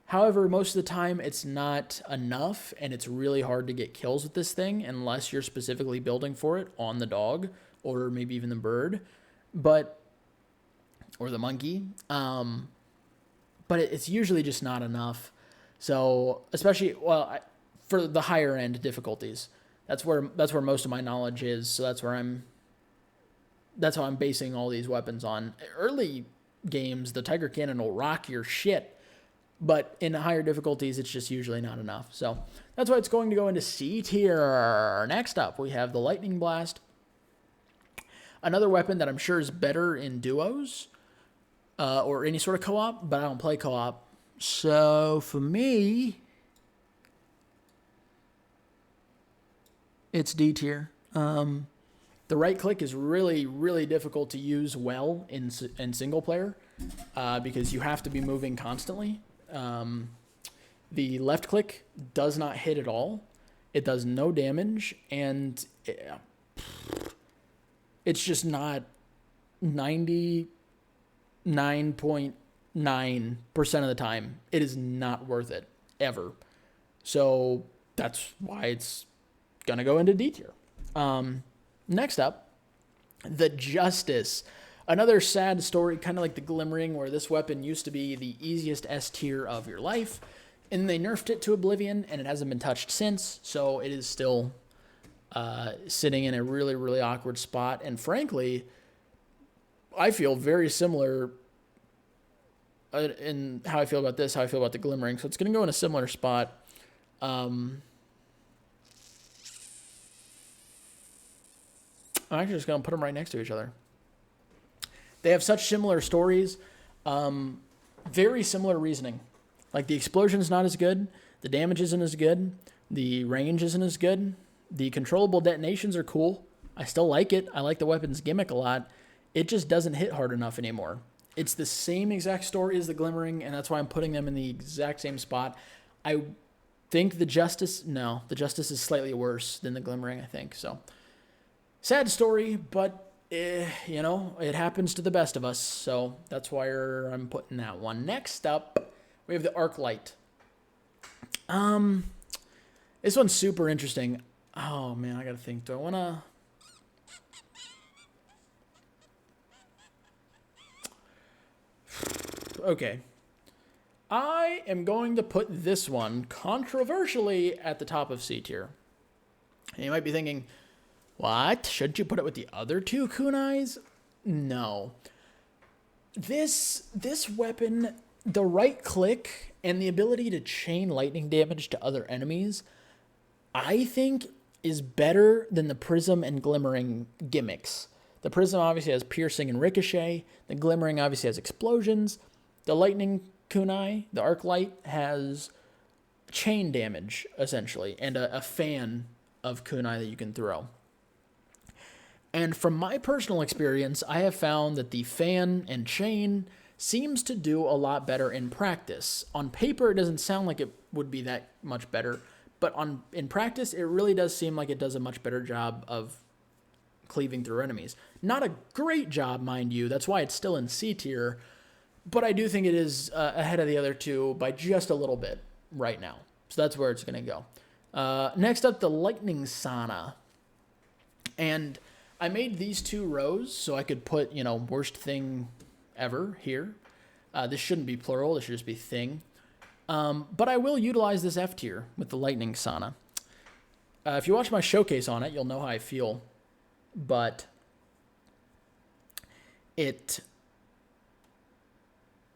However, most of the time, it's not enough, and it's really hard to get kills with this thing unless you're specifically building for it on the dog or maybe even the bird, or the monkey. But it's usually just not enough. So, especially, for the higher end difficulties. That's where most of my knowledge is, so that's how I'm basing all these weapons on. Early games, the Tiger Cannon will rock your shit, but in higher difficulties, it's just usually not enough. So that's why it's going to go into C tier. Next up, we have the Lightning Blast. Another weapon that I'm sure is better in duos or any sort of co-op, but I don't play co-op. So for me, it's D tier. The right click is really, really difficult to use well in single player because you have to be moving constantly. The left click does not hit at all. It does no damage, and it's just not 99.9% of the time. It is not worth it, ever. So that's why it's going to go into D tier. Next up, the Justice. Another sad story, kind of like the Glimmering, where this weapon used to be the easiest S tier of your life, and they nerfed it to oblivion, and it hasn't been touched since, so it is still sitting in a really, really awkward spot. And frankly, I feel very similar in how I feel about this, how I feel about the Glimmering, so it's going to go in a similar spot. I'm actually just going to put them right next to each other. They have such similar stories, very similar reasoning. Like the explosion's not as good, the damage isn't as good, the range isn't as good, the controllable detonations are cool. I still like it. I like the weapon's gimmick a lot. It just doesn't hit hard enough anymore. It's the same exact story as the Glimmering, and that's why I'm putting them in the exact same spot. I think the Justice is slightly worse than the Glimmering, I think. So, sad story, but, you know, it happens to the best of us. So, that's why I'm putting that one. Next up, we have the Arc Light. This one's super interesting. Oh, man, I gotta think. Do I want to... Okay. I am going to put this one controversially at the top of C tier. And you might be thinking, what? Shouldn't you put it with the other two kunais? No. This weapon, the right click and the ability to chain lightning damage to other enemies, I think is better than the Prism and Glimmering gimmicks. The Prism obviously has piercing and ricochet. The Glimmering obviously has explosions. The Lightning Kunai, the Arc Light, has chain damage, essentially, and a fan of Kunai that you can throw. And from my personal experience, I have found that the fan and chain seems to do a lot better in practice. On paper, it doesn't sound like it would be that much better, but in practice, it really does seem like it does a much better job of cleaving through enemies. Not a great job, mind you. That's why it's still in C tier, but I do think it is ahead of the other two by just a little bit right now. So that's where it's going to go. Next up, the Lightning Sauna. And I made these two rows so I could put, you know, worst thing ever here. This shouldn't be plural. This should just be thing. But I will utilize this F tier with the Lightning Sauna. If you watch my showcase on it, you'll know how I feel. But it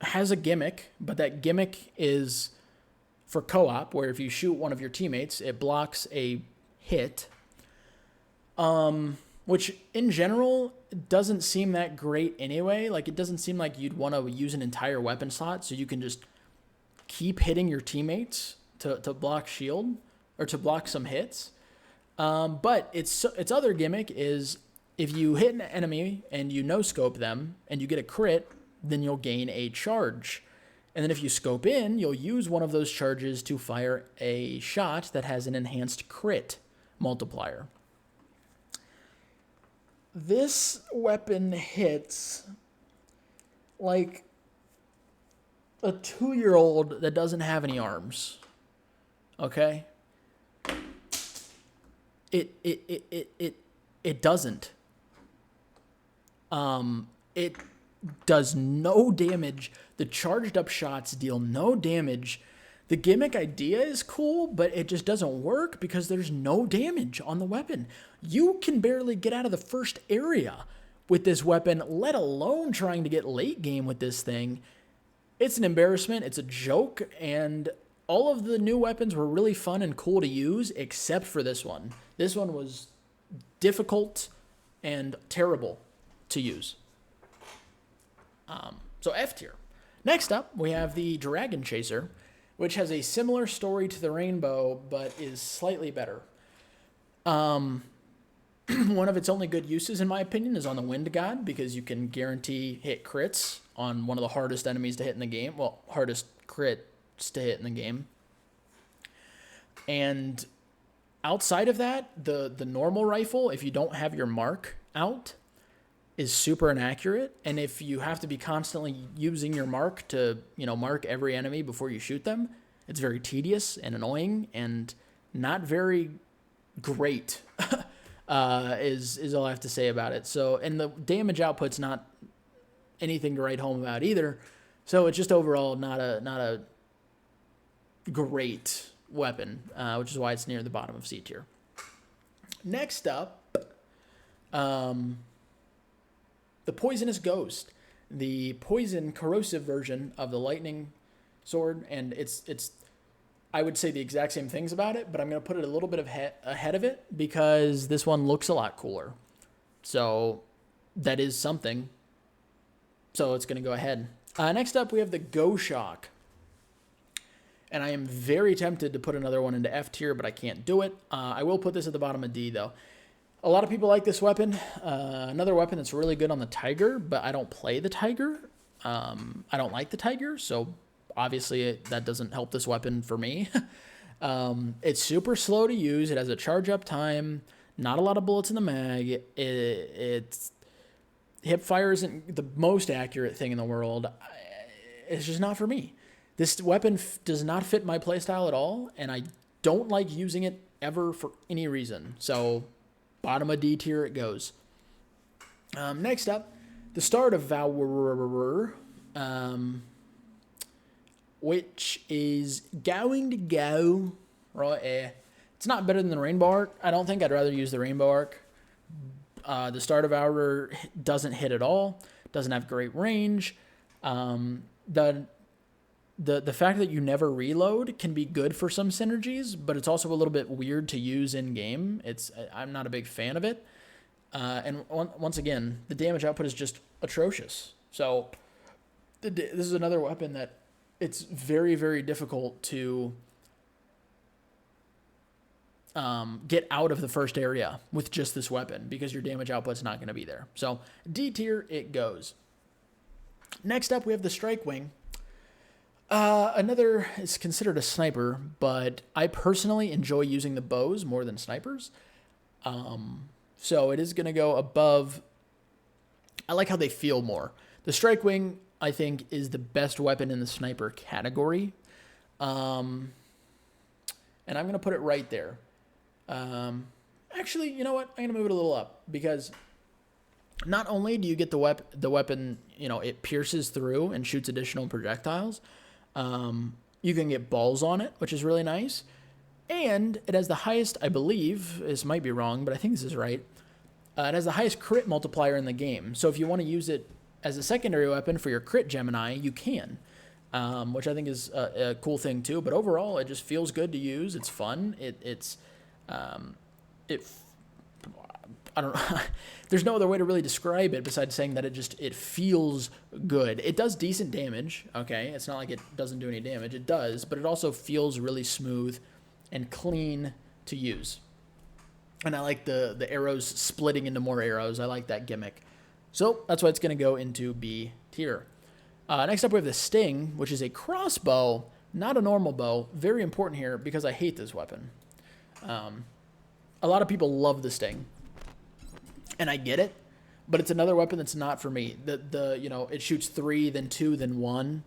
has a gimmick, but that gimmick is for co-op, where if you shoot one of your teammates, it blocks a hit, which in general doesn't seem that great anyway. Like, it doesn't seem like you'd want to use an entire weapon slot so you can just keep hitting your teammates to block shield or to block some hits. But its other gimmick is if you hit an enemy and you no-scope them and you get a crit, then you'll gain a charge. And then if you scope in, you'll use one of those charges to fire a shot that has an enhanced crit multiplier. This weapon hits like a 2-year-old that doesn't have any arms. Okay? It doesn't. It does no damage. The charged up shots deal no damage. The gimmick idea is cool, but it just doesn't work because there's no damage on the weapon. You can barely get out of the first area with this weapon, let alone trying to get late game with this thing. It's an embarrassment. It's a joke. And all of the new weapons were really fun and cool to use, except for this one. This one was difficult and terrible to use. So F tier. Next up, we have the Dragon Chaser, which has a similar story to the Rainbow, but is slightly better. One of its only good uses, in my opinion, is on the Wind God, because you can guarantee hit crits on one of the hardest enemies to hit in the game. Well, hardest crits to hit in the game. And outside of that, the normal rifle, if you don't have your mark out, is super inaccurate. And if you have to be constantly using your mark to, you know, mark every enemy before you shoot them, it's very tedious and annoying and not very great, is all I have to say about it. So, and the damage output's not anything to write home about either. So it's just overall not a great weapon, which is why it's near the bottom of C tier. Next up, the Poisonous Ghost, the poison corrosive version of the lightning sword, and it's I would say the exact same things about it, but I'm going to put it a little bit ahead of it because this one looks a lot cooler. So that is something. so it's going to go ahead. Next up, we have the Goshawk. And I am very tempted to put another one into F tier, but I can't do it. I will put this at the bottom of D, though. A lot of people like this weapon. Another weapon that's really good on the Tiger, but I don't play the Tiger. I don't like the Tiger, so obviously that doesn't help this weapon for me. It's super slow to use. It has a charge up time. Not a lot of bullets in the mag. It's hip fire isn't the most accurate thing in the world. It's just not for me. This weapon does not fit my playstyle at all, and I don't like using it ever for any reason. So, bottom of D tier it goes. Next up, the start of Devourer, which is going to go right. It's not better than the Rainbow Arc. I don't think. I'd rather use the Rainbow Arc. The start of Devourer doesn't hit at all. Doesn't have great range. The fact that you never reload can be good for some synergies, but it's also a little bit weird to use in game. I'm not a big fan of it. And once again, the damage output is just atrocious. So this is another weapon that it's very, very difficult to get out of the first area with just this weapon because your damage output's not going to be there. So D tier it goes. Next up, we have the Strike Wing. Another is considered a sniper, but I personally enjoy using the bows more than snipers. So it is going to go above. I like how they feel more. The Strike Wing, I think, is the best weapon in the sniper category. And I'm going to put it right there. Actually, you know what? I'm going to move it a little up because not only do you get the weapon, it pierces through and shoots additional projectiles. You can get balls on it, which is really nice. And it has the highest, I believe, this might be wrong, but I think this is right. It has the highest crit multiplier in the game. So if you want to use it as a secondary weapon for your crit Gemini, you can, which I think is a cool thing too. But overall, it just feels good to use. It's fun. I don't know. There's no other way to really describe it besides saying that it feels good. It does decent damage, okay? It's not like it doesn't do any damage. It does, but it also feels really smooth and clean to use. And I like the arrows splitting into more arrows. I like that gimmick. So that's why it's going to go into B tier. Next up, we have the Sting, which is a crossbow, not a normal bow. Very important here because I hate this weapon. A lot of people love the Sting. And I get it, but it's another weapon that's not for me. It shoots 3, then 2, then 1.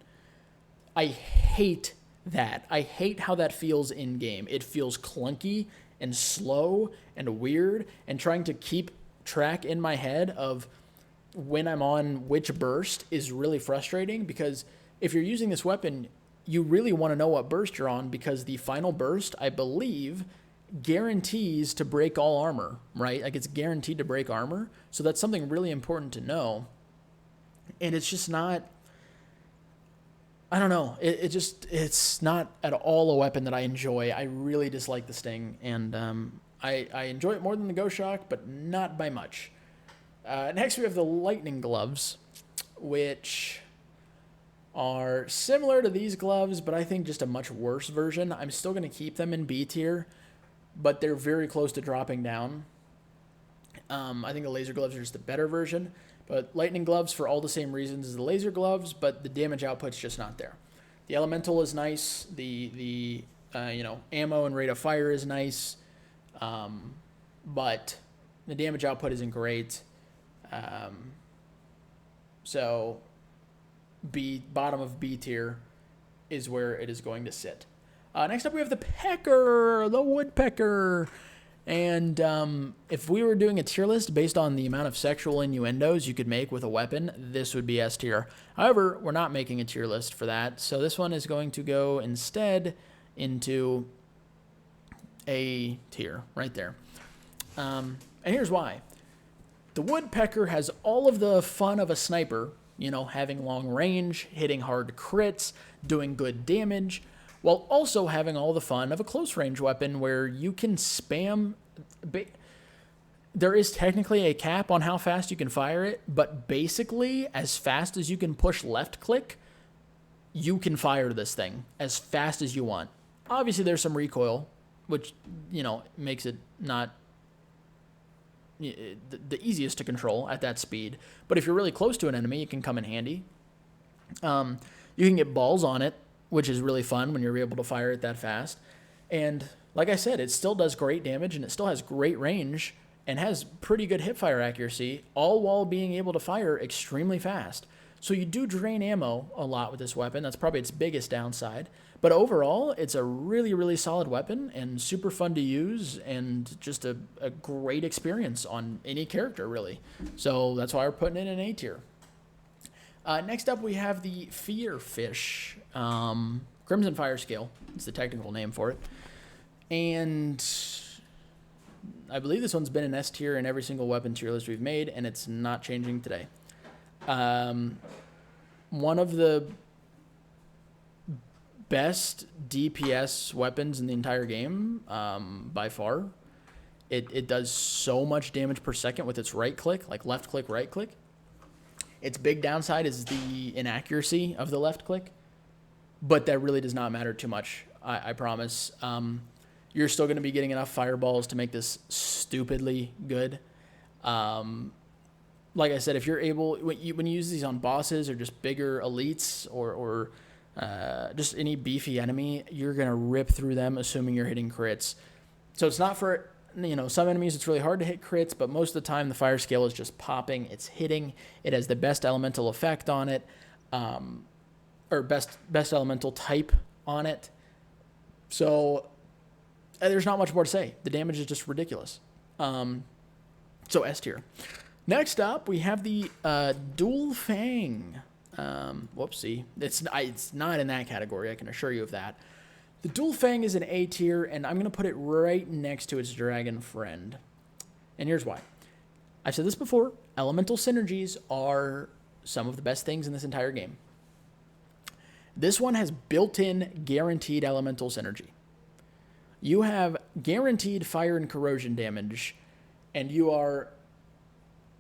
I hate that. I hate how that feels in game. It feels clunky and slow and weird, and trying to keep track in my head of when I'm on which burst is really frustrating because if you're using this weapon, you really want to know what burst you're on because the final burst, I believe, guarantees to break all armor, right? Like it's guaranteed to break armor. So that's something really important to know. And it's just not, I don't know. It's not at all a weapon that I enjoy. I really dislike the Sting, and I enjoy it more than the Goshawk, but not by much. Next, we have the Lightning Gloves, which are similar to these gloves, but I think just a much worse version. I'm still going to keep them in B tier, but they're very close to dropping down. I think the laser gloves are just a better version, but lightning gloves for all the same reasons as the laser gloves, but the damage output's just not there. The elemental is nice. The ammo and rate of fire is nice, but the damage output isn't great. So bottom of B tier is where it is going to sit. Next up, we have the Pecker, the Woodpecker. And if we were doing a tier list based on the amount of sexual innuendos you could make with a weapon, this would be S tier. However, we're not making a tier list for that. So this one is going to go instead into A tier right there. And here's why. The Woodpecker has all of the fun of a sniper, having long range, hitting hard crits, doing good damage, while also having all the fun of a close range weapon where you can spam. there is technically a cap on how fast you can fire it, but basically, as fast as you can push left click, you can fire this thing as fast as you want. Obviously, there's some recoil, which, you know, makes it not the easiest to control at that speed. But if you're really close to an enemy, it can come in handy. You can get balls on it, which is really fun when you're able to fire it that fast. And like I said, it still does great damage, and it still has great range, and has pretty good hipfire accuracy, all while being able to fire extremely fast. So you do drain ammo a lot with this weapon. That's probably its biggest downside. But overall, it's a really, really solid weapon and super fun to use, and just a great experience on any character, really. So that's why we're putting it in A tier. Next up, we have the Fear Fish. Crimson Fire Scale is the technical name for it. And I believe this one's been an S tier in every single weapon tier list we've made, and it's not changing today. One of the best DPS weapons in the entire game, by far. It does so much damage per second with its right click, like left click, right click. Its big downside is the inaccuracy of the left click, but that really does not matter too much, I promise. You're still going to be getting enough fireballs to make this stupidly good. Like I said, if you're able, when you use these on bosses or just bigger elites or just any beefy enemy, you're going to rip through them, assuming you're hitting crits. So it's not for, you know, some enemies it's really hard to hit crits, but most of the time the fire scale is just popping. It's hitting. It has the best elemental effect on it, or best elemental type on it. So there's not much more to say. The damage is just ridiculous. So S tier. Next up, we have the Dual Fang. Whoopsie. It's not in that category, I can assure you of that. The Dual Fang is an A tier, and I'm going to put it right next to its dragon friend. And here's why. I've said this before. Elemental synergies are some of the best things in this entire game. This one has built-in guaranteed elemental synergy. You have guaranteed fire and corrosion damage, and you are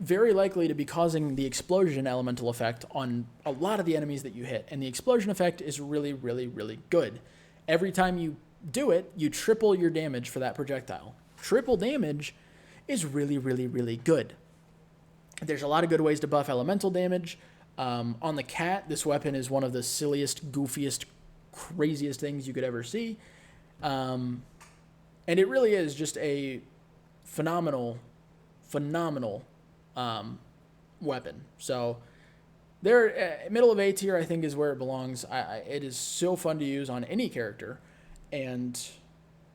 very likely to be causing the explosion elemental effect on a lot of the enemies that you hit. And the explosion effect is really, really, really good. Every time you do it, you triple your damage for that projectile. Triple damage is really, really, really good. There's a lot of good ways to buff elemental damage. On the cat, this weapon is one of the silliest, goofiest, craziest things you could ever see. And it really is just a phenomenal weapon. So there, middle of A tier, I think, is where it belongs. It is so fun to use on any character. And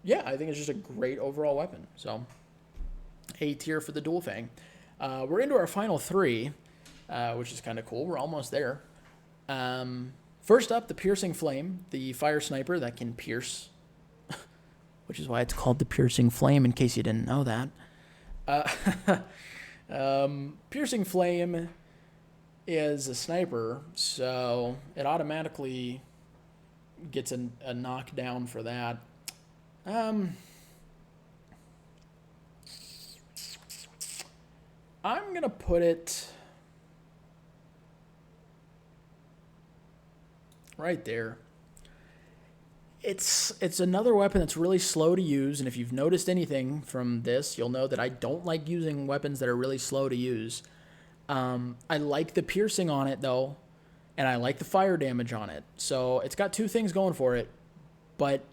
yeah, I think it's just a great overall weapon. So A tier for the Dual Fang. We're into our final three, which is kind of cool. We're almost there. First up, the Piercing Flame, the fire sniper that can pierce, which is why it's called the Piercing Flame, in case you didn't know that. Piercing Flame is a sniper, so it automatically gets a knockdown for that. I'm going to put it right there. It's another weapon that's really slow to use, and if you've noticed anything from this, you'll know that I don't like using weapons that are really slow to use. I like the piercing on it, though, and I like the fire damage on it. So it's got two things going for it, but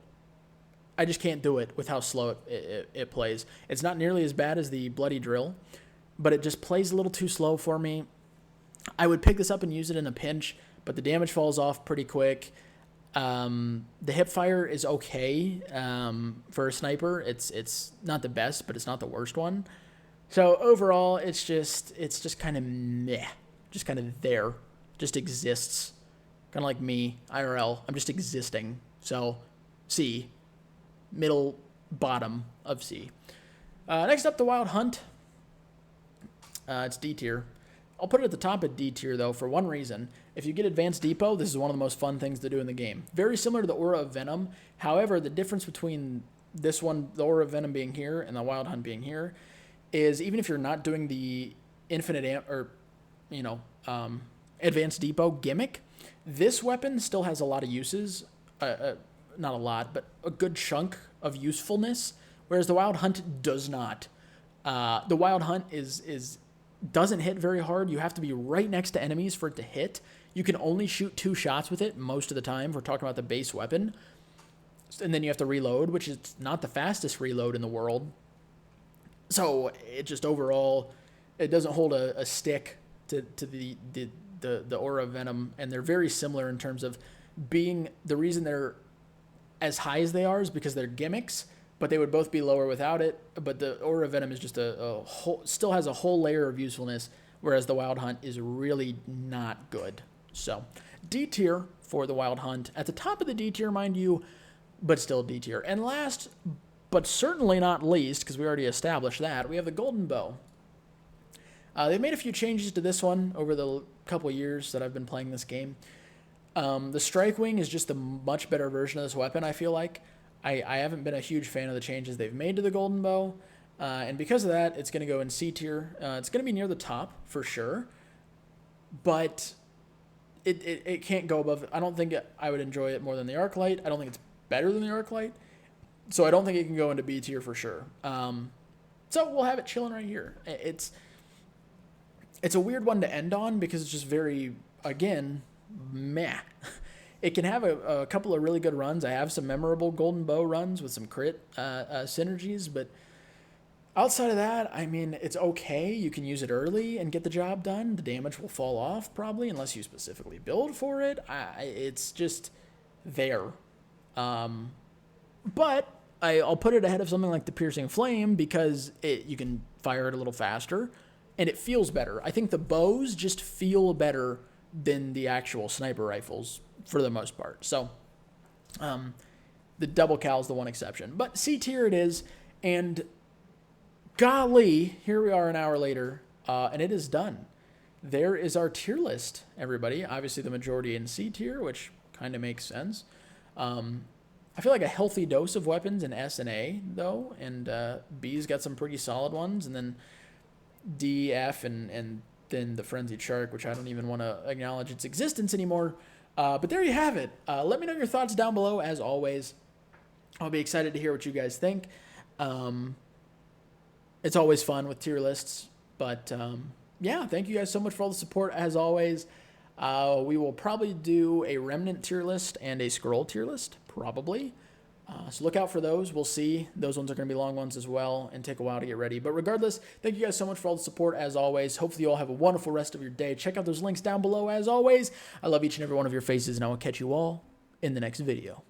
I just can't do it with how slow it plays. It's not nearly as bad as the Bloody Drill, but it just plays a little too slow for me. I would pick this up and use it in a pinch, but the damage falls off pretty quick. The hip fire is okay for a sniper. It's not the best, but it's not the worst one. So overall, it's just kind of meh, just kind of there, just exists, kind of like me, IRL. I'm just existing. So C, middle bottom of C. Next up, the Wild Hunt. It's D tier. I'll put it at the top of D tier, though, for one reason. If you get Advanced Depot, this is one of the most fun things to do in the game. Very similar to the Aura of Venom. However, the difference between this one, the Aura of Venom being here, and the Wild Hunt being here, is even if you're not doing the infinite advanced depot gimmick, this weapon still has a lot of uses. Not a lot, but a good chunk of usefulness, whereas the Wild Hunt does not. The Wild Hunt doesn't hit very hard. You have to be right next to enemies for it to hit. You can only shoot 2 shots with it most of the time. We're talking about the base weapon. And then you have to reload, which is not the fastest reload in the world. So it just overall, it doesn't hold a stick to the Aura Venom, and they're very similar in terms of being, the reason they're as high as they are is because they're gimmicks, but they would both be lower without it. But the Aura Venom is just still has a whole layer of usefulness, whereas the Wild Hunt is really not good. So D tier for the Wild Hunt. At the top of the D tier, mind you, but still D tier. And last, but certainly not least, because we already established that, we have the Golden Bow. They've made a few changes to this one over the couple years that I've been playing this game. The Strike Wing is just a much better version of this weapon, I feel like. I haven't been a huge fan of the changes they've made to the Golden Bow, and because of that, it's going to go in C tier. It's going to be near the top, for sure, but it can't go above. I don't think I would enjoy it more than the Arclight. I don't think it's better than the Arclight, so I don't think it can go into B tier for sure. So we'll have it chilling right here. It's a weird one to end on because it's just very, again, meh. It can have a couple of really good runs. I have some memorable Golden Bow runs with some crit synergies, but outside of that, I mean, it's okay. You can use it early and get the job done. The damage will fall off probably unless you specifically build for it. It's just there. But I'll put it ahead of something like the Piercing Flame because you can fire it a little faster and it feels better. I think the bows just feel better than the actual sniper rifles for the most part. So the double cal is the one exception. But C tier it is, and golly, here we are an hour later, and it is done. There is our tier list, everybody. Obviously the majority in C tier, which kind of makes sense. I feel like a healthy dose of weapons in S and A, though, and B's got some pretty solid ones, and then D, F, and then the Frenzied Shark, which I don't even want to acknowledge its existence anymore. But there you have it. Let me know your thoughts down below, as always. I'll be excited to hear what you guys think. It's always fun with tier lists. But, yeah, thank you guys so much for all the support, as always. We will probably do a Remnant tier list and a Scroll tier list, probably. So look out for those. We'll see. Those ones are going to be long ones as well and take a while to get ready. But regardless, thank you guys so much for all the support, as always. Hopefully you all have a wonderful rest of your day. Check out those links down below, as always. I love each and every one of your faces, and I will catch you all in the next video.